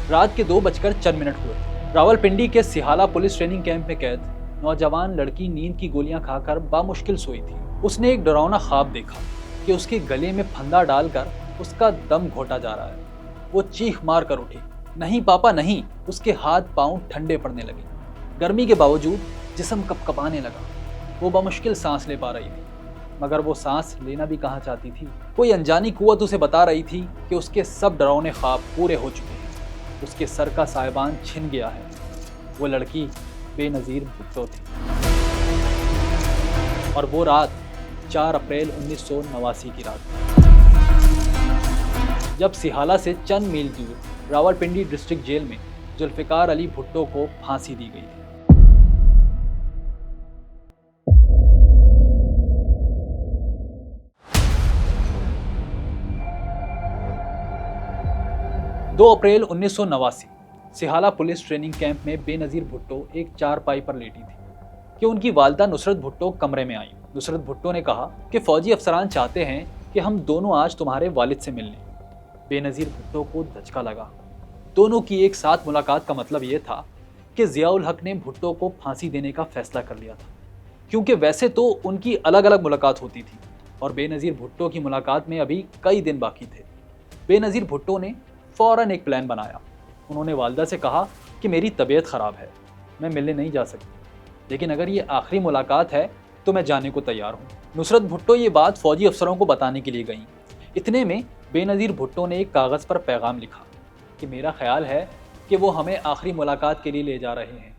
रात के 2:04 हुए। रावलपिंडी के सिहाला पुलिस ट्रेनिंग कैंप में कैद नौजवान लड़की नींद की गोलियां खाकर बामुश्किल सोई थी। उसने एक डरावना ख्वाब देखा कि उसके गले में फंदा डालकर उसका दम घोटा जा रहा है। वो चीख मार कर उठी, नहीं पापा नहीं। उसके हाथ पांव ठंडे पड़ने लगे। गर्मी के बावजूद जिस्म कपकपाने लगा। वो बामुश्किल सांस ले पा रही थी, मगर वो सांस लेना भी कहाँ चाहती थी। कोई अनजानी कुव्वत उसे बता रही थी कि उसके सब डरावने ख्वाब पूरे हो चुके हैं। उसके सर का साहिबान छिन गया है। वो लड़की बेनज़ीर भुट्टो थी। और वो रात 4 अप्रैल 1989 की रात, जब सिहाला से चंद मील दूर रावलपिंडी डिस्ट्रिक्ट जेल में जुल्फिकार अली भुट्टो को फांसी दी गई थी। दो अप्रैल 1989 सिहाला पुलिस ट्रेनिंग कैंप में बेनज़ीर भुट्टो एक चारपाई पर लेटी थी कि उनकी वालदा नुसरत भुट्टो कमरे में आई। नुसरत भुट्टो ने कहा कि फौजी अफसरान चाहते हैं कि हम दोनों आज तुम्हारे वालिद से मिल लें। बेनज़ीर भुट्टो को धचका लगा। दोनों की एक साथ मुलाकात का मतलब ये था कि ज़ियाउल हक ने भुट्टो को फांसी देने का फैसला कर लिया था, क्योंकि वैसे तो उनकी अलग अलग मुलाकात होती थी और बेनज़ीर भुट्टो की मुलाकात में अभी कई दिन बाकी थे। बेनज़ीर भुट्टो ने फ़ौरन एक प्लान बनाया। उन्होंने वालदा से कहा कि मेरी तबीयत ख़राब है, मैं मिलने नहीं जा सकती, लेकिन अगर ये आखिरी मुलाकात है तो मैं जाने को तैयार हूँ। नुसरत भुट्टो ये बात फ़ौजी अफसरों को बताने के लिए गईं। इतने में बेनज़ीर भुट्टो ने एक कागज़ पर पैगाम लिखा कि मेरा ख्याल है कि वो हमें आखिरी मुलाकात के लिए ले जा रहे हैं।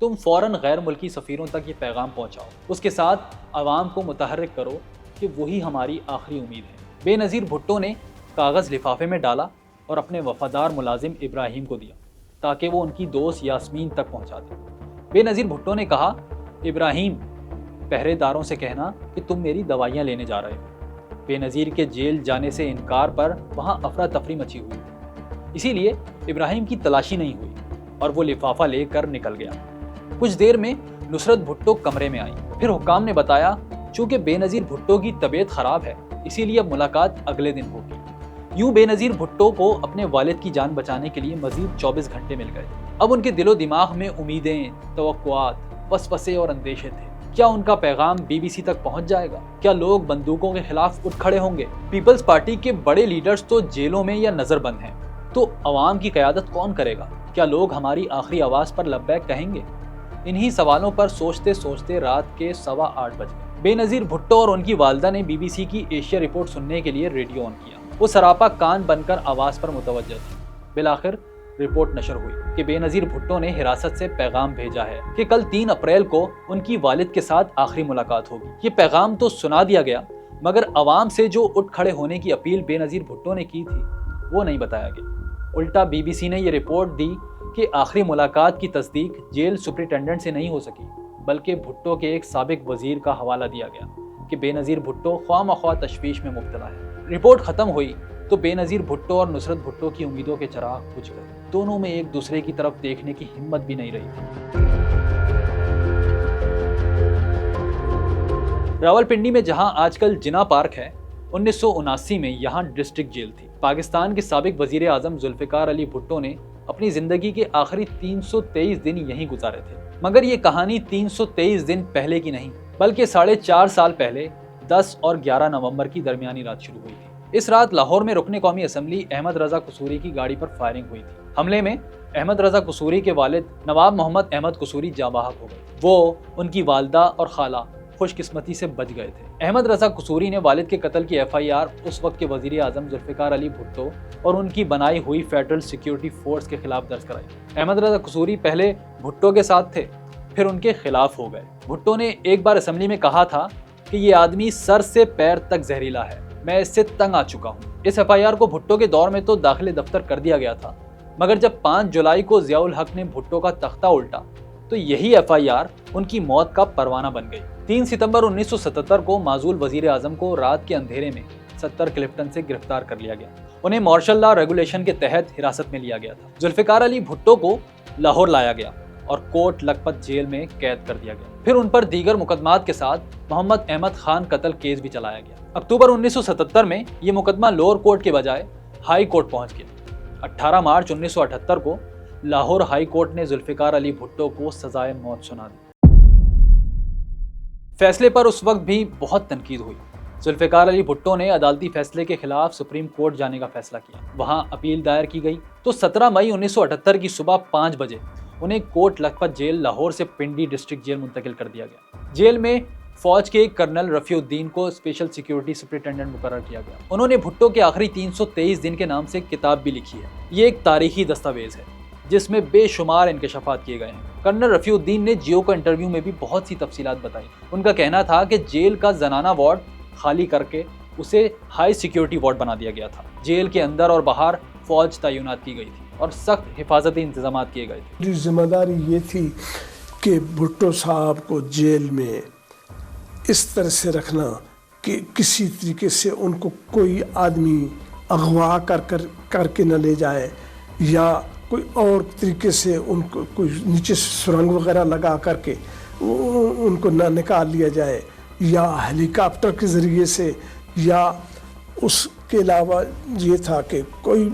तुम फ़ौरन गैर मुल्की सफ़ीरों तक ये पैगाम पहुँचाओ। उसके साथ आवाम को मुतहर्रिक करो कि वही हमारी आखिरी उम्मीद है। बेनज़ीर भुट्टो ने कागज़ लिफाफे में डाला और अपने वफ़ादार मुलाजिम इब्राहिम को दिया ताकि वो उनकी दोस्त यास्मीन तक पहुँचा दे। बेनज़ीर भुट्टो ने कहा, इब्राहिम, पहरेदारों से कहना कि तुम मेरी दवाइयाँ लेने जा रहे हो। बेनज़ीर के जेल जाने से इनकार पर वहाँ अफरा तफरी मची हुई थी, इसीलिए इब्राहिम की तलाशी नहीं हुई और वो लिफाफा लेकर निकल गया। कुछ देर में नुसरत भुट्टो कमरे में आई। फिर हुक्काम ने बताया, चूँकि बेनज़ीर भुट्टो की तबीयत ख़राब है, इसीलिए अब मुलाकात अगले दिन होगी। यूं बेनज़ीर भुट्टो को अपने वालिद की जान बचाने के लिए मज़ीद 24 घंटे मिल गए। अब उनके दिलो दिमाग में उम्मीदें, तवक्कुआत, वसवसे और अंदेशे थे। क्या उनका पैगाम BBC तक पहुंच जाएगा? क्या लोग बंदूकों के खिलाफ उठ खड़े होंगे? पीपल्स पार्टी के बड़े लीडर्स तो जेलों में या नज़रबंद हैं, तो अवाम की क़यादत कौन करेगा? क्या लोग हमारी आखिरी आवाज़ पर लब्बैक कहेंगे? इन्हीं सवालों पर सोचते सोचते रात के 8:15 बज गए। बेनज़ीर भुट्टो और उनकी वालदा ने BBC की एशिया रिपोर्ट सुनने के लिए रेडियो ऑन किया। वो सरापा कान बनकर आवाज़ पर मुतवज्जह थी। बिलाखिर रिपोर्ट नशर हुई कि बेनज़ीर भुट्टो ने हिरासत से पैगाम भेजा है कि कल 3 अप्रैल को उनकी वालिद के साथ आखिरी मुलाकात होगी। ये पैगाम तो सुना दिया गया, मगर अवाम से जो उठ खड़े होने की अपील बेनज़ीर भुट्टो ने की थी वो नहीं बताया गया। उल्टा BBC ने ये रिपोर्ट दी कि आखिरी मुलाकात की तस्दीक जेल सुपरिटेंडेंट से नहीं हो सकी, बल्कि भुट्टो के एक साबिक वजीर का हवाला दिया गया कि बेनज़ीर भुट्टो ख्वामख्वा तशवीश में मुब्तला है। रिपोर्ट ख़त्म हुई तो बेनज़ीर भुट्टो और नुसरत भुट्टो की उम्मीदों के चिराग बुझ गए। दोनों में एक दूसरे की तरफ देखने की हिम्मत भी नहीं रही थी। रावलपिंडी में जहां आजकल जिना पार्क है, 1979 में यहाँ डिस्ट्रिक्ट जेल थी। पाकिस्तान के साबिक वजीर आज़म जुल्फिकार अली भुट्टो ने अपनी ज़िंदगी के आखिरी 323 दिन यहीं गुजारे थे। मगर ये कहानी 323 दिन पहले की नहीं, बल्कि 4.5 साल पहले 10 और 11 नवंबर की दरमियानी रात शुरू हुई थी। इस रात लाहौर में रुकने कौमी असम्बली अहमद रजा कसूरी की गाड़ी पर फायरिंग हुई थी। हमले में अहमद रजा कसूरी के वालिद नवाब मोहम्मद अहमद कसूरी जाबाहक हो गए। वो, उनकी वालदा और खाला खुशकिस्मती से बच गए थे। अहमद रजा कसूरी ने वालिद के कत्ल की FIR उस वक्त के वजीर आज़म जुल्फिकार अली भुट्टो और उनकी बनाई हुई फेडरल सिक्योरिटी फोर्स के खिलाफ दर्ज कराई। अहमद रजा कसूरी पहले भुट्टो के साथ थे, फिर उनके खिलाफ हो गए। भुट्टो ने एक बार असम्बली में कहा था कि ये आदमी सर से पैर तक जहरीला है, मैं इससे तंग आ चुका हूँ। इस FIR को भुट्टो के दौर में तो दाखिले दफ्तर कर दिया गया था, मगर जब 5 जुलाई को ज़ियाउल हक ने भुट्टो का तख्ता उल्टा तो यही FIR उनकी मौत का परवाना बन गई। 3 सितंबर 1977 को माजूल वजीर आज़म को रात के अंधेरे में 70 क्लिफ्टन से गिरफ्तार कर लिया गया। उन्हें मार्शल लॉ रेगुलेशन के तहत हिरासत में लिया गया था। जुल्फिकार अली भुट्टो को लाहौर लाया गया और कोट लखपत जेल में कैद कर दिया गया। फिर उन पर दीगर मुकदमात के साथ मोहम्मद अहमद खान कत्ल केस भी चलाया गया। अक्टूबर 1977 में ये मुकदमा लोअर कोर्ट के बजाय हाई कोर्ट पहुंच गया। 18 مارچ 1978 کو لاہور ہائی کورٹ نے ذوالفقار علی بھٹو کو سزائے موت سنا دی۔ فیصلے پر اس وقت بھی بہت تنقید ہوئی۔ ذوالفقار علی بھٹو نے عدالتی فیصلے کے خلاف سپریم کورٹ جانے کا فیصلہ کیا۔ وہاں اپیل دائر کی گئی تو 17 مئی 1978 کی صبح 5 بجے انہیں کوٹ لکھپت جیل لاہور سے پنڈی ڈسٹرکٹ جیل منتقل کر دیا گیا۔ جیل میں فوج کے کرنل رفیع الدین کو اسپیشل سیکیورٹی سپرنٹینڈنٹ مقرر کیا گیا۔ انہوں نے بھٹو کے آخری 323 دن کے نام سے ایک کتاب بھی لکھی ہے۔ یہ ایک تاریخی دستاویز ہے جس میں بے شمار انکشافات کیے گئے ہیں۔ کرنل رفیع الدین نے جیو کو انٹرویو میں بھی بہت سی تفصیلات بتائی۔ ان کا کہنا تھا کہ جیل کا زنانہ وارڈ خالی کر کے اسے ہائی سیکیورٹی وارڈ بنا دیا گیا تھا۔ جیل کے اندر اور باہر فوج تعینات کی گئی تھی اور سخت حفاظتی انتظامات کیے گئے تھے۔ ذمہ داری یہ تھی کہ بھٹو صاحب کو جیل میں اس طرح سے رکھنا کہ کسی طریقے سے ان کو کوئی آدمی اغوا کر کے نہ لے جائے، یا کوئی اور طریقے سے ان کو کوئی نیچے سرنگ وغیرہ لگا کر کے ان کو نہ نکال لیا جائے، یا ہیلی کاپٹر کے ذریعے سے، یا اس کے علاوہ یہ تھا کہ کوئی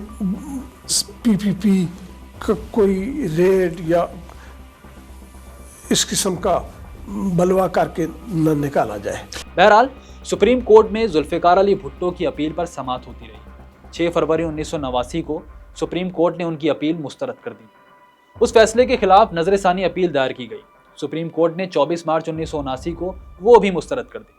پی کا کوئی ریڈ یا اس قسم کا بلوا کر کے نہ نکالا جائے۔ بہرحال سپریم کورٹ میں ذوالفقار علی بھٹو کی اپیل پر سماعت ہوتی رہی۔ 6 فروری 1989 کو سپریم کورٹ نے ان کی اپیل مسترد کر دی۔ اس فیصلے کے خلاف نظر ثانی اپیل دائر کی گئی۔ سپریم کورٹ نے 24 مارچ 1979 کو وہ بھی مسترد کر دی۔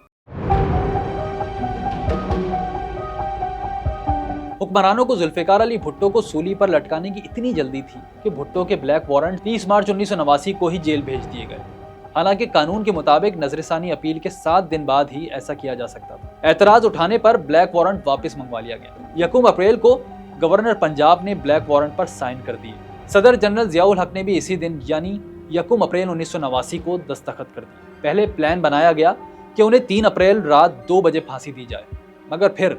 حکمرانوں کو ذوالفقار علی بھٹو کو سولی پر لٹکانے کی اتنی جلدی تھی کہ بھٹو کے بلیک وارنٹ 30 مارچ 1989 کو ہی جیل بھیج دیے گئے۔ حالانکہ قانون کے مطابق نظر ثانی اپیل کے 7 دن بعد ہی ایسا کیا جا سکتا تھا۔ اعتراض اٹھانے پر بلیک وارنٹ واپس منگوا لیا گیا۔ 1 اپریل کو گورنر پنجاب نے بلیک وارنٹ پر سائن کر دیے۔ صدر جنرل ضیاء الحق نے بھی اسی دن یعنی 1 اپریل 1989 کو دستخط کر دی۔ پہلے پلان بنایا گیا کہ انہیں 3 اپریل رات 2 بجے پھانسی دی جائے، مگر پھر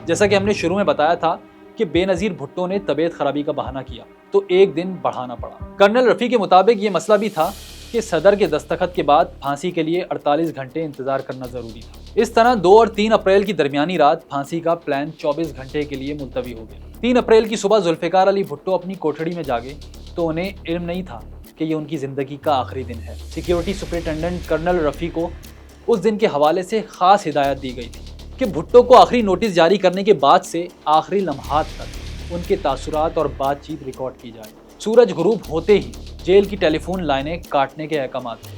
جیسا کہ ہم نے شروع میں بتایا تھا کہ بے نظیر بھٹو نے طبیعت خرابی کا بہانہ کیا تو ایک دن بڑھانا پڑا۔ کرنل رفیع کے مطابق یہ مسئلہ بھی تھا کہ صدر کے دستخط کے بعد پھانسی کے لیے 48 گھنٹے انتظار کرنا ضروری تھا۔ اس طرح 2 اور 3 اپریل کی درمیانی رات پھانسی کا پلان 24 گھنٹے کے لیے ملتوی ہو گیا۔ 3 اپریل کی صبح ذوالفقار علی بھٹو اپنی کوٹھڑی میں جاگے تو انہیں علم نہیں تھا کہ یہ ان کی زندگی کا آخری دن ہے۔ سیکیورٹی سپرنٹینڈنٹ کرنل رفیع کو اس دن کے حوالے سے خاص ہدایت دی گئی تھی کہ بھٹو کو آخری نوٹس جاری کرنے کے بعد سے آخری لمحات تک ان کے تاثرات اور بات چیت ریکارڈ کی جائے۔ سورج غروب ہوتے ہی جیل کی ٹیلی فون لائنیں کاٹنے کے احکامات تھے۔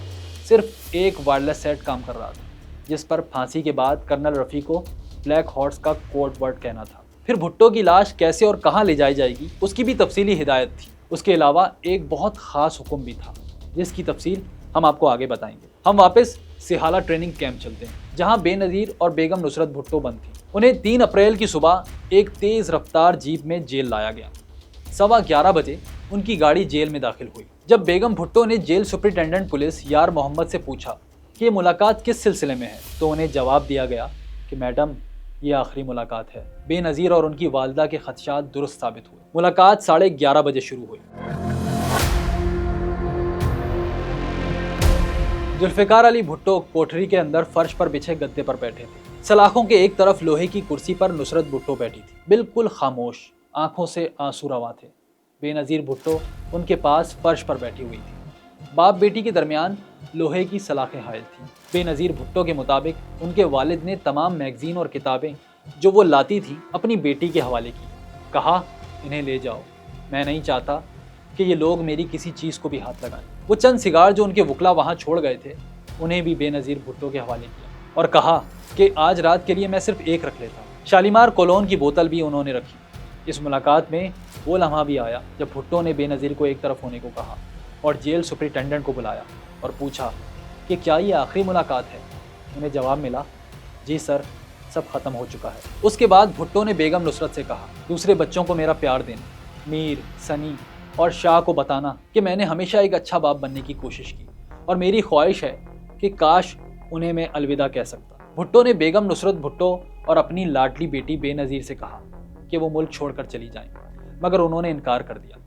صرف ایک وائرلیس سیٹ کام کر رہا تھا جس پر پھانسی کے بعد کرنل رفیع کو بلیک ہارس کا کوڈ ورڈ کہنا تھا۔ پھر بھٹو کی لاش کیسے اور کہاں لے جائی جائے گی اس کی بھی تفصیلی ہدایت تھی۔ اس کے علاوہ ایک بہت خاص حکم بھی تھا جس کی تفصیل ہم آپ کو آگے بتائیں گے۔ ہم واپس سہالہ ٹریننگ کیمپ چلتے ہیں جہاں بے نظیر اور بیگم نصرت بھٹو بند تھی۔ انہیں 3 اپریل کی صبح ایک تیز رفتار جیپ میں جیل لایا گیا۔ 11:15 بجے ان کی گاڑی جیل میں داخل ہوئی۔ جب بیگم بھٹو نے جیل سپرنٹینڈنٹ پولیس یار محمد سے پوچھا کہ یہ ملاقات کس سلسلے میں ہے تو انہیں جواب دیا گیا کہ میڈم یہ آخری ملاقات ہے۔ بے نظیر اور ان کی والدہ کے خدشات درست ثابت ہوئے۔ ملاقات 11:30 بجے شروع ہوئی۔ ذوالفقار علی بھٹو کوٹھری کے اندر فرش پر بچھے گدے پر بیٹھے تھے۔ سلاخوں کے ایک طرف لوہے کی کرسی پر نصرت بھٹو بیٹھی تھی، بالکل خاموش، آنکھوں سے آنسو روا تھے۔ بے نظیر بھٹو ان کے پاس فرش پر بیٹھی ہوئی تھی۔ باپ بیٹی کے درمیان لوہے کی سلاخیں حائل تھیں۔ بے نظیر بھٹو کے مطابق ان کے والد نے تمام میگزین اور کتابیں جو وہ لاتی تھی اپنی بیٹی کے حوالے کی۔ کہا انہیں لے جاؤ، میں نہیں چاہتا کہ یہ لوگ میری کسی چیز کو بھی ہاتھ لگائیں۔ وہ چند سگار جو ان کے وکلا وہاں چھوڑ گئے تھے انہیں بھی بے نظیر بھٹو کے حوالے کیا اور کہا کہ آج رات کے لیے میں صرف ایک رکھ لیتا ہوں۔ شالیمار کولون کی بوتل بھی انہوں نے رکھی۔ اس ملاقات میں وہ لمحہ بھی آیا جب بھٹو نے بے نظیر کو ایک طرف ہونے کو کہا اور جیل سپرنٹینڈنٹ کو بلایا اور پوچھا کہ کیا یہ آخری ملاقات ہے؟ انہیں جواب ملا جی سر، سب ختم ہو چکا ہے۔ اس کے بعد بھٹو نے بیگم نصرت سے کہا دوسرے بچوں کو میرا پیار دینا، میر، سنی اور شاہ کو بتانا کہ میں نے ہمیشہ ایک اچھا باپ بننے کی کوشش کی اور میری خواہش ہے کہ کاش انہیں میں الوداع کہہ سکتا۔ بھٹو نے بیگم نصرت بھٹو اور اپنی لاڈلی بیٹی بے نظیر سے کہا کہ وہ ملک چھوڑ کر چلی جائیں، مگر انہوں نے انکار کر دیا۔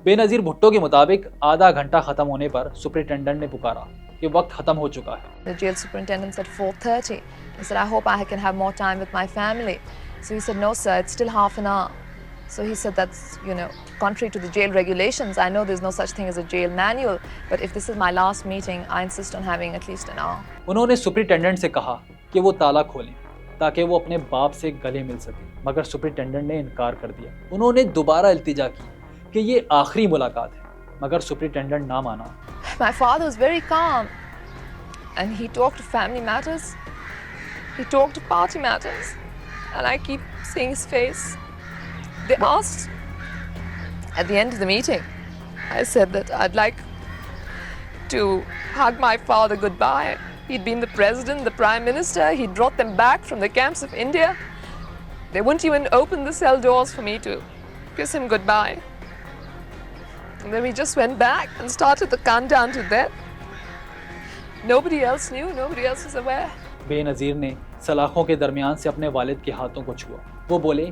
بے نظیر بھٹو کے مطابق آدھا گھنٹہ ختم ہونے پر سپرنٹینڈنٹ نے پکارا کہ وقت ختم ہو چکا ہے۔ The jail superintendent said 4:30. I said, I hope I can have more time with my family. So he said, no sir, it's still half an hour. So he said that's, contrary to the jail regulations. I know there's no such thing as a jail manual, but if this is my last meeting, I insist on having at least an hour. उन्होंने superintendent से कहा कि वो ताला खोलें ताकि वो अपने बाप से गले मिल सके, मगर सुपरिटेंडेंट ने इनकार कर दिया। उन्होंने दोबारा इल्तिजा की कि ये आखिरी मुलाकात है, मगर सुपरिटेंडेंट ना माना। My father was very calm, and he talked to family matters. He talked to party matters, and I keep seeing his face. They asked at the end of the meeting, I said that I'd like to hug my father goodbye. He'd been the president, the prime minister. He'd brought them back from the camps of India. They wouldn't even open the cell doors for me to kiss him goodbye. And then we just went back and started the countdown to death. Nobody else knew, nobody else was aware. Benazir ने सलाखों के दरमियान से अपने वालिद के हाथों को छुआ। वो बोले,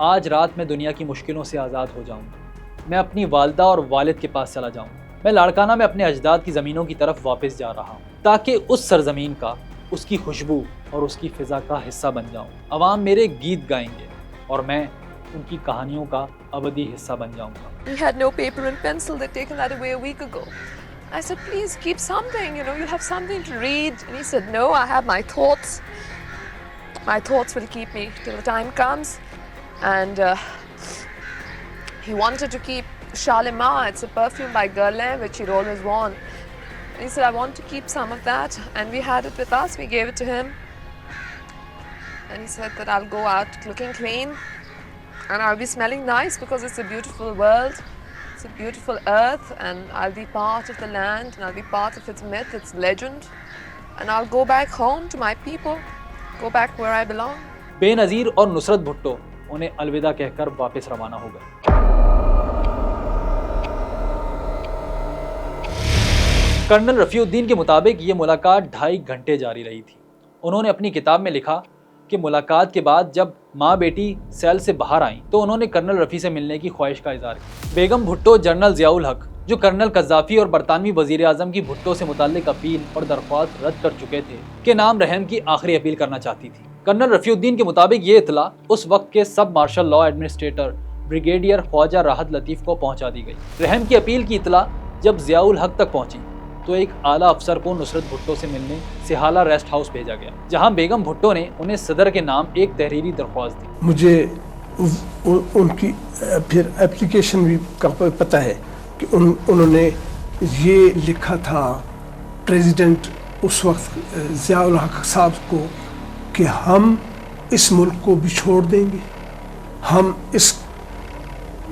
आज रात मैं दुनिया की मुश्किलों से आज़ाद हो जाऊंगा। मैं अपनी वालदा और वालिद के पास चला जाऊंगा। मैं लाड़काना में अपने अजदाद की ज़मीनों की तरफ वापस जा रहा हूँ ताकि उस सरजमीन का, उसकी खुशबू और उसकी फ़िज़ा का हिस्सा बन जाऊँ। अवाम मेरे गीत गाएंगे और मैं उनकी कहानियों का अबदी हिस्सा बन जाऊँगा। He had no paper and pencil. They'd taken that away a week ago. I said, please keep something, you'll have something to read. And he said, no, I have my thoughts. My thoughts will keep me till the time comes. And he wanted to keep Shalimar. It's a perfume by Guerlain, which he'd always worn. And he said, I want to keep some of that. And we had it with us. We gave it to him. And he said that I'll go out looking clean. And I'll be smelling nice because it's a beautiful world. It's a beautiful earth, and I'll be part of the land, and I'll be part of its myth, its legend, and I'll go back home to my people, go back where I belong. Benazir और नुसरत भुट्टो उन्हें अलविदा कहकर वापस रवाना हो गए। Colonel Rafiuddin के मुताबिक ये मुलाकात 2.5 घंटे जारी रही थी। उन्होंने अपनी किताब में लिखा कि मुलाकात के बाद जब माँ बेटी सेल से बाहर आईं तो उन्होंने कर्नल रफ़ी से मिलने की ख्वाहिश का इज़हार किया। बेगम भुट्टो जनरल ज़ियाउल हक, जो कर्नल कज़्ज़ाफ़ी और बरतानवी वज़ीर आज़म की भुट्टो से मुताल्लिक अपील और दरख्वास्त रद्द कर चुके थे, के नाम रहम की आखिरी अपील करना चाहती थी। कर्नल रफ़ीउद्दीन के मुताबिक ये इतला उस वक्त के sub martial law administrator brigadier Khwaja Rahat Latif को पहुँचा दी गई। रहम की अपील की इतला जब ज़ियाउल हक तक पहुँची तो एक आला अफसर को नुसरत भुट्टो से मिलने सिहाला रेस्ट हाउस भेजा गया, जहां बेगम भुट्टो ने उन्हें सदर के नाम एक तहरीरी दरख्वास्त दी। मुझे उनकी फिर एप्लीकेशन भी का पता है कि उन्होंने ये लिखा था प्रेसिडेंट उस वक्त ज़ियाउल हक साहब को कि हम इस मुल्क को भी छोड़ देंगे, हम इस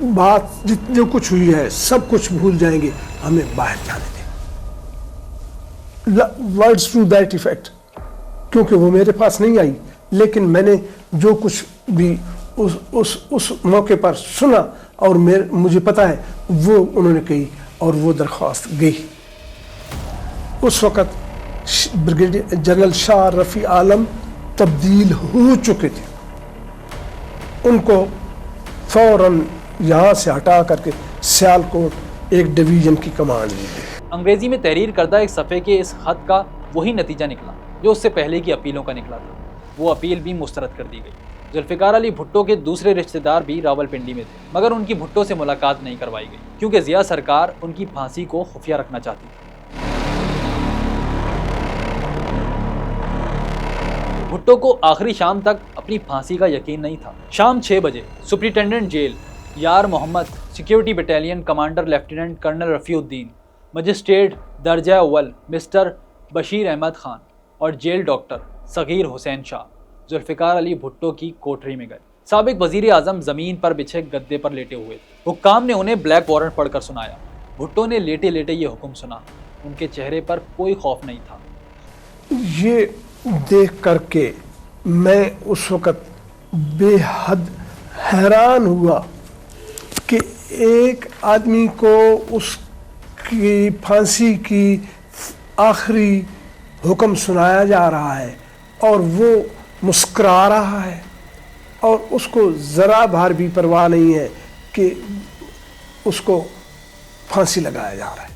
बात जो कुछ हुई है सब कुछ भूल जाएंगे, हमें बाहर जाने दें। वर्ड्स टू दैट इफेक्ट, क्योंकि वो मेरे पास नहीं आई, लेकिन मैंने जो कुछ भी उस मौके पर सुना और मुझे पता है वो उन्होंने कही और वो दरख्वास्त गई। उस वक़्त ब्रिगेडियर जनरल शाह रफ़ी आलम तब्दील हो चुके थे, उनको फ़ौरन यहाँ से हटा करके सियालकोट एक डिवीज़न की कमांड दी गई। अंग्रेजी में तहरीर करदा एक सफ़े के इस ख़त का वही नतीजा निकला जो उससे पहले की अपीलों का निकला था। वो अपील भी मुस्तरद कर दी गई। जुल्फ़िकार अली भुट्टो के दूसरे रिश्तेदार भी रावलपिंडी में थे, मगर उनकी भुट्टो से मुलाकात नहीं करवाई गई क्योंकि ज़िया सरकार उनकी फांसी को खुफिया रखना चाहती थी। भुट्टो को आखिरी शाम तक अपनी फांसी का यकीन नहीं था। शाम 6 बजे superintendent jail Yar Mohammad, security battalion commander lieutenant colonel Rafiuddin, magistrate दर्जा अव्वल मिस्टर बशीर अहमद खान और जेल डॉक्टर सगीर हुसैन शाह जुल्फ़िकार अली भुट्टो की कोठरी में गए। साबिक वज़ीर आज़म ज़मीन पर बिछे गद्दे पर लेटे हुए थे। हुक्काम ने उन्हें ब्लैक वारंट पढ़कर सुनाया। भुट्टो ने लेटे लेटे ये हुक्म सुना। उनके चेहरे पर कोई खौफ नहीं था। ये देख करके मैं उस वक़्त बेहद हैरान हुआ कि एक आदमी को उसकी फांसी की आखिरी हुक्म सुनाया जा रहा है और वो मुस्कुरा रहा है और उसको ज़रा भार भी परवाह नहीं है कि उसको फांसी लगाया जा रहा है।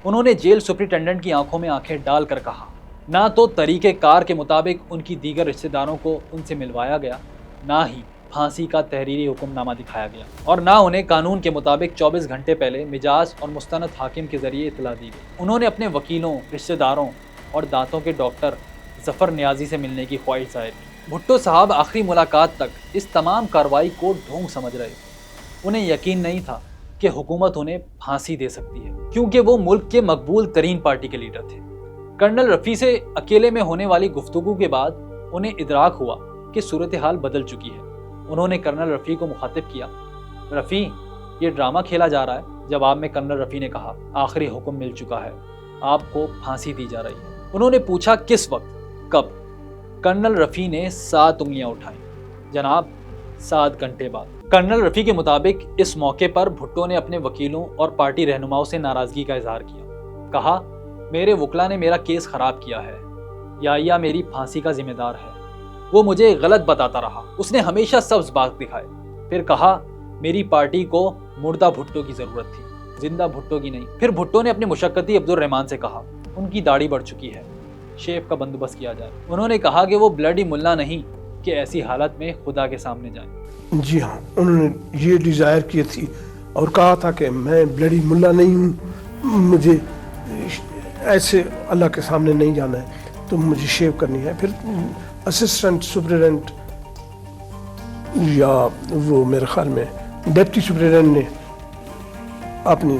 उन्होंने जेल सुपरिटेंडेंट की आंखों में आंखें डालकर कहा, ना तो तरीके कार के मुताबिक उनकी दीगर रिश्तेदारों को उनसे मिलवाया गया, ना ही پھانسی کا تحریری حکم نامہ دکھایا گیا اور نہ انہیں قانون کے مطابق 24 گھنٹے پہلے مجاز اور مستند حاکم کے ذریعے اطلاع دی گئی۔ انہوں نے اپنے وکیلوں، رشتہ داروں اور دانتوں کے ڈاکٹر ظفر نیازی سے ملنے کی خواہش ظاہر کی۔ بھٹو صاحب آخری ملاقات تک اس تمام کارروائی کو ڈھونگ سمجھ رہے تھے۔ انہیں یقین نہیں تھا کہ حکومت انہیں پھانسی دے سکتی ہے، کیونکہ وہ ملک کے مقبول ترین پارٹی کے لیڈر تھے۔ کرنل رفیع سے اکیلے میں ہونے والی گفتگو کے بعد انہیں ادراک ہوا کہ صورتحال بدل چکی ہے۔ انہوں نے کرنل رفیع کو مخاطب کیا، رفیع یہ ڈرامہ کھیلا جا رہا ہے۔ جواب میں کرنل رفیع نے کہا، آخری حکم مل چکا ہے، آپ کو پھانسی دی جا رہی ہے۔ انہوں نے پوچھا کس وقت، کب؟ کرنل رفیع نے 7 انگلیاں اٹھائیں، جناب 7 گھنٹے بعد۔ کرنل رفیع کے مطابق اس موقع پر بھٹو نے اپنے وکیلوں اور پارٹی رہنماؤں سے ناراضگی کا اظہار کیا۔ کہا، میرے وکلا نے میرا کیس خراب کیا ہے، یا میری پھانسی کا ذمہ دار ہے۔ وہ مجھے غلط بتاتا رہا، اس نے ہمیشہ سبز باغ دکھائے۔ پھر کہا، میری پارٹی کو مردہ بھٹو کی ضرورت تھی، زندہ بھٹو کی نہیں۔ پھر بھٹو نے اپنے مشقتی عبدالرحمان سے کہا، ان کی داڑھی بڑھ چکی ہے، شیف کا بندوبست کیا جائے۔ انہوں نے کہا کہ وہ بلڈی ملا نہیں کہ ایسی حالت میں خدا کے سامنے جائیں۔ جی ہاں، انہوں نے یہ ڈیزائر کی تھی اور کہا تھا کہ میں بلڈی ملا نہیں ہوں، مجھے ایسے اللہ کے سامنے نہیں جانا ہے، تو مجھے شیو کرنی ہے۔ پھر اسسٹنٹ سپرنٹینڈنٹ یا وہ میرے خیال میں ڈپٹی سپرنٹینڈنٹ نے اپنی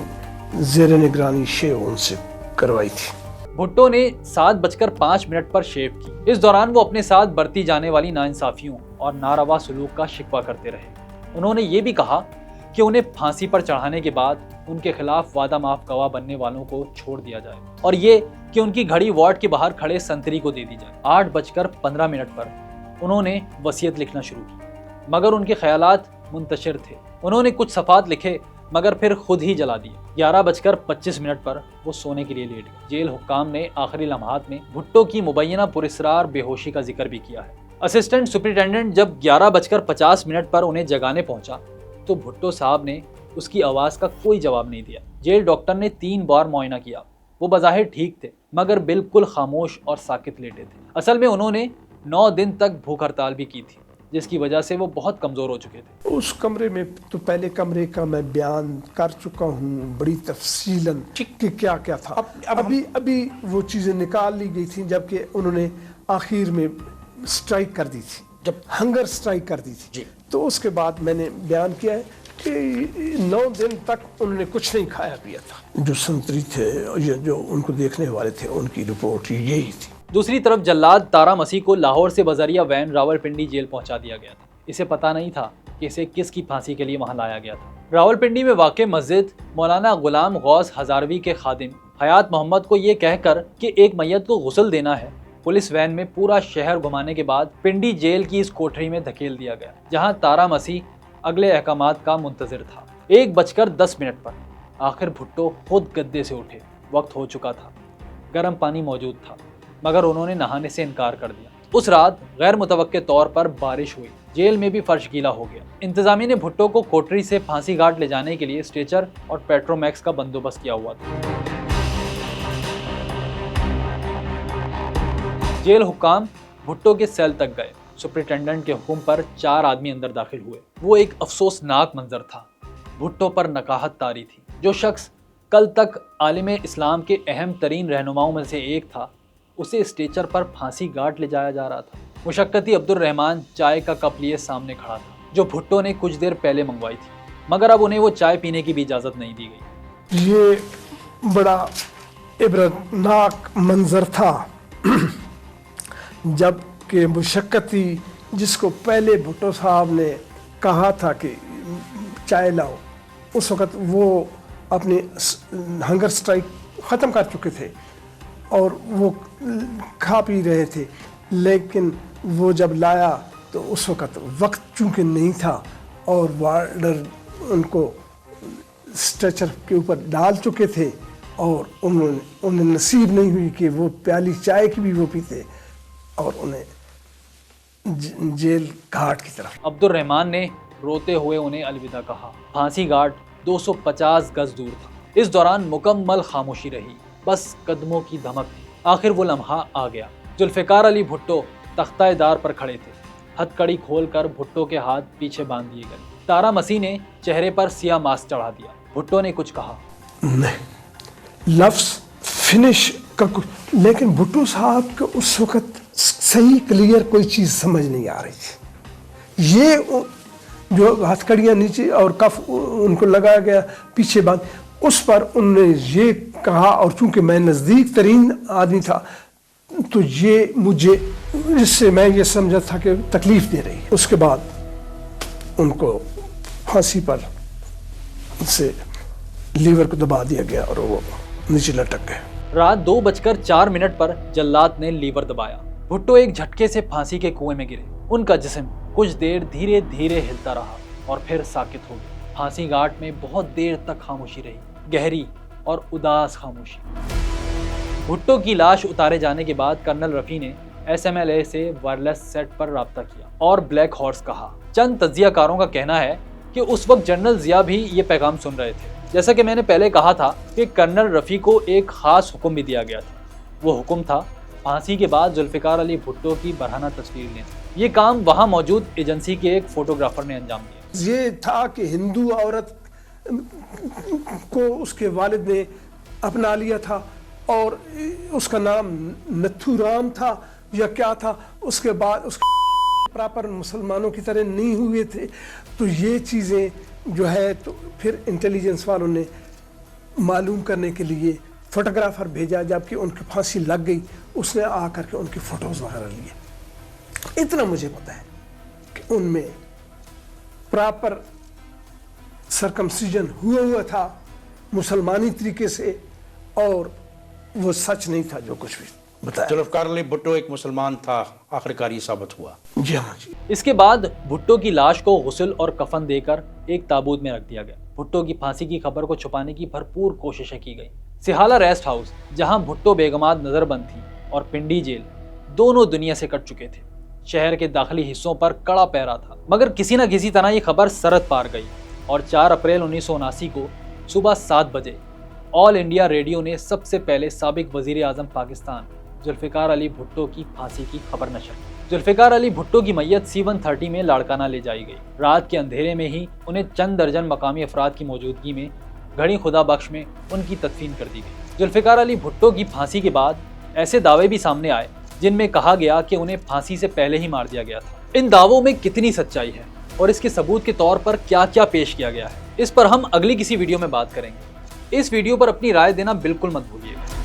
زیر نگرانی شیو ان سے کروائی تھی۔ بھٹو نے 7:05 پر شیو کی۔ اس دوران وہ اپنے ساتھ برتی جانے والی ناانصافیوں اور ناروا سلوک کا شکوہ کرتے رہے۔ انہوں نے یہ بھی کہا کہ انہیں پھانسی پر چڑھانے کے بعد ان کے خلاف وعدہ معاف گواہ بننے والوں کو چھوڑ دیا جائے، اور یہ کہ ان کی گھڑی وارڈ کے باہر کھڑے سنتری کو دے دی جائے۔ 8:15 پر انہوں نے وصیت لکھنا شروع کی، مگر ان کے خیالات منتشر تھے۔ انہوں نے کچھ صفحات لکھے مگر پھر خود ہی جلا دیے۔ 11:25 پر وہ سونے کے لیے لیٹ گئے۔ جیل حکام نے آخری لمحات میں بھٹو کی مبینہ پراسرار بے ہوشی کا ذکر بھی کیا ہے۔ اسسٹنٹ سپرنٹینڈنٹ جب 11:50 پر انہیں جگانے پہنچا تو بھٹو صاحب نے اس کی آواز کا کوئی جواب نہیں دیا۔ جیل ڈاکٹر نے 3 بار معائنہ کیا۔ وہ بظاہر ٹھیک تھے مگر بالکل خاموش اور ساکت لیٹے تھے۔ اصل میں انہوں نے 9 دن تک بھوک ہڑتال بھی کی تھی، جس کی وجہ سے وہ بہت کمزور ہو چکے تھے۔ اس کمرے میں تو پہلے کمرے کا میں بیان کر چکا ہوں بڑی تفصیلاً کہ کیا کیا تھا۔ ابھی وہ چیزیں نکال لی گئی تھیں جبکہ انہوں نے آخر میں سٹرائک کر دی تھی، جب ہنگر سٹرائک کر دی تھی، تو اس کے بعد میں نے بیان کیا ہے کہ 9 دن تک انہوں نے کچھ نہیں کھایا پیا تھا۔ جو سنتری تھے یا جو ان کو دیکھنے والے تھے ان کی رپورٹ یہی تھی۔ دوسری طرف جلاد تارا مسیح کو لاہور سے بذریعہ وین راولپنڈی جیل پہنچا دیا گیا تھا۔ اسے پتہ نہیں تھا کہ اسے کس کی پھانسی کے لیے وہاں لایا گیا تھا۔ راولپنڈی میں واقع مسجد مولانا غلام غوث ہزاروی کے خادم حیات محمد کو یہ کہہ کر کہ ایک میت کو غسل دینا ہے، پولیس وین میں پورا شہر گھمانے کے بعد پنڈی جیل کی اس کوٹری میں دھکیل دیا گیا، جہاں تارا مسیح اگلے احکامات کا منتظر تھا۔ 1:10 پر آخر بھٹو خود گدے سے اٹھے۔ وقت ہو چکا تھا، گرم پانی موجود تھا، مگر انہوں نے نہانے سے انکار کر دیا۔ اس رات غیر متوقع طور پر بارش ہوئی، جیل میں بھی فرش گیلا ہو گیا۔ انتظامیہ نے بھٹو کو کوٹری سے پھانسی گھاٹ لے جانے کے لیے اسٹریچر اور پیٹرو میکس کا بندوبست کیا ہوا تھا۔ جیل حکام بھٹو کے سیل تک گئے۔ سپرنٹینڈنٹ کے حکم پر 4 آدمی اندر داخل ہوئے۔ وہ ایک افسوسناک منظر تھا۔ بھٹو پر نقاہت طاری تھی۔ جو شخص کل تک عالم اسلام کے اہم ترین رہنماؤں میں سے ایک تھا، اسے اسٹیچر پر پھانسی گھاٹ لے جایا جا رہا تھا۔ مشقتی عبدالرحمان چائے کا کپ لیے سامنے کھڑا تھا، جو بھٹو نے کچھ دیر پہلے منگوائی تھی، مگر اب انہیں وہ چائے پینے کی بھی اجازت نہیں دی گئی۔ یہ بڑا عبرتناک منظر تھا جب کہ مشقتی جس کو پہلے بھٹو صاحب نے کہا تھا کہ چائے لاؤ، اس وقت وہ اپنی ہنگر سٹرائک ختم کر چکے تھے اور وہ کھا پی رہے تھے، لیکن وہ جب لایا تو اس وقت چونکہ نہیں تھا اور وارڈر ان کو اسٹریچر کے اوپر ڈال چکے تھے اور انہیں نصیب نہیں ہوئی کہ وہ پیالی چائے کی بھی وہ پیتے اور انہیں جیل گھاٹ کی طرف۔ عبدالرحمان نے روتے ہوئے انہیں الوداع کہا۔ پھانسی گھاٹ 250 گز دور تھا۔ اس دوران مکمل خاموشی رہی، بس قدموں کی دھمک تھی۔ آخر وہ لمحہ آ گیا۔ ذوالفقار علی بھٹو تختہ دار پر کھڑے تھے، हथकड़ी खोलकर भुट्टो के हाथ पीछे बांध दिए गए। तारा मसीह ने चेहरे पर सिया मास्क चढ़ा दिया। भुट्टो ने कुछ कहा नहीं, लफ्ज फिनिश का लेकिन भुट्टो साहब को उस वक्त सही क्लियर कोई चीज समझ नहीं आ रही थी। ये जो हथकड़ियां नीचे और कफ उनको लगाया गया पीछे बांध, उस पर उन्होंने ये कहा, और चूंकि मैं नजदीक तरीन आदमी था तो ये मुझे, इससे मैं ये समझा था कि तकलीफ दे रही है। उसके बाद उनको फांसी पर से लीवर को दबा दिया गया और वो नीचे लटक गए। रात 2:04 पर जल्लाद ने लीवर दबाया। भुट्टो एक झटके से फांसी के कुएं में गिरे। उनका जिस्म कुछ देर धीरे धीरे हिलता रहा और फिर साकित हो गया। फांसी घाट में बहुत देर तक खामोशी रही, गहरी और उदास खामोशी। भुट्टो की लाश उतारे जाने के बाद कर्नल रफ़ी ने SMLA से वायरलेस सेट पर राब्ता किया और ब्लैक हॉर्स कहा। चंद तज्जियाकारों का कहना है कि उस वक्त जनरल जिया भी ये पैगाम सुन रहे थे। जैसा कि मैंने पहले कहा था कि कर्नल रफ़ी को एक खास हुक्म भी दिया गया था। वो हुक्म था फांसी के बाद जुल्फ़िकार अली भुट्टो की बरहाना तस्वीर लेना। ये काम वहाँ मौजूद एजेंसी के एक फोटोग्राफर ने अंजाम दिया। ये था कि हिंदू औरत को उसके वालिद ने अपना लिया था और उसका नाम नथुराम था या क्या था। उसके बाद उसके प्रॉपर मुसलमानों की तरह नहीं हुए थे। तो ये चीज़ें जो है, तो फिर इंटेलिजेंस वालों ने मालूम करने के लिए फोटोग्राफर भेजा, जबकि उनकी फांसी लग गई उसने आकर के उनकी फ़ोटोज़ वगैरह लिए। इतना मुझे पता है कि उनमें प्रॉपर सरकमसिजन हुआ था मुसलमानी तरीके से, और वो सच नहीं था जो कुछ भी बताया। जुल्फ़िकार अली भुट्टो एक मुसलमान था, आखिरकार ये साबित हुआ। जी हाँ जी। इसके बाद भुट्टो की लाश को गुस्ल और कफन देकर एक ताबूत में रख दिया गया। भुट्टो की फांसी की खबर को छुपाने की भरपूर कोशिशें की गई। सिहाला रेस्ट हाउस, जहां भुट्टो बेगमात नजरबंद थी, और पिंडी जेल दोनों दुनिया से कट चुके थे। शहर के दाखिली हिस्सों पर कड़ा पहरा था, मगर किसी न किसी तरह ये खबर सरहद पार गई और 4 अप्रैल 1979 को सुबह 7 बजे ऑल इंडिया रेडियो ने सबसे पहले साबिक वजीर आजम पाकिस्तान जुल्फ़िकार अली भुट्टो की फांसी की खबर नशर की। जुल्फ़िकार अली भुट्टो की मैयत C-130 में लाड़काना ले जाई गई। रात के अंधेरे में ही उन्हें चंद दर्जन मकामी अफराद की मौजूदगी में घड़ी खुदा बख्श में उनकी तदफीन कर दी गई। जुल्फ़िकार अली भुट्टो की फांसी के बाद ऐसे दावे भी सामने आए जिनमें कहा गया कि उन्हें फांसी से पहले ही मार दिया गया था। इन दावों में कितनी सच्चाई है और इसके सबूत के तौर पर क्या क्या पेश किया गया है, इस पर हम अगली किसी वीडियो में बात करेंगे। इस वीडियो पर अपनी राय देना बिल्कुल मत भूलिएगा।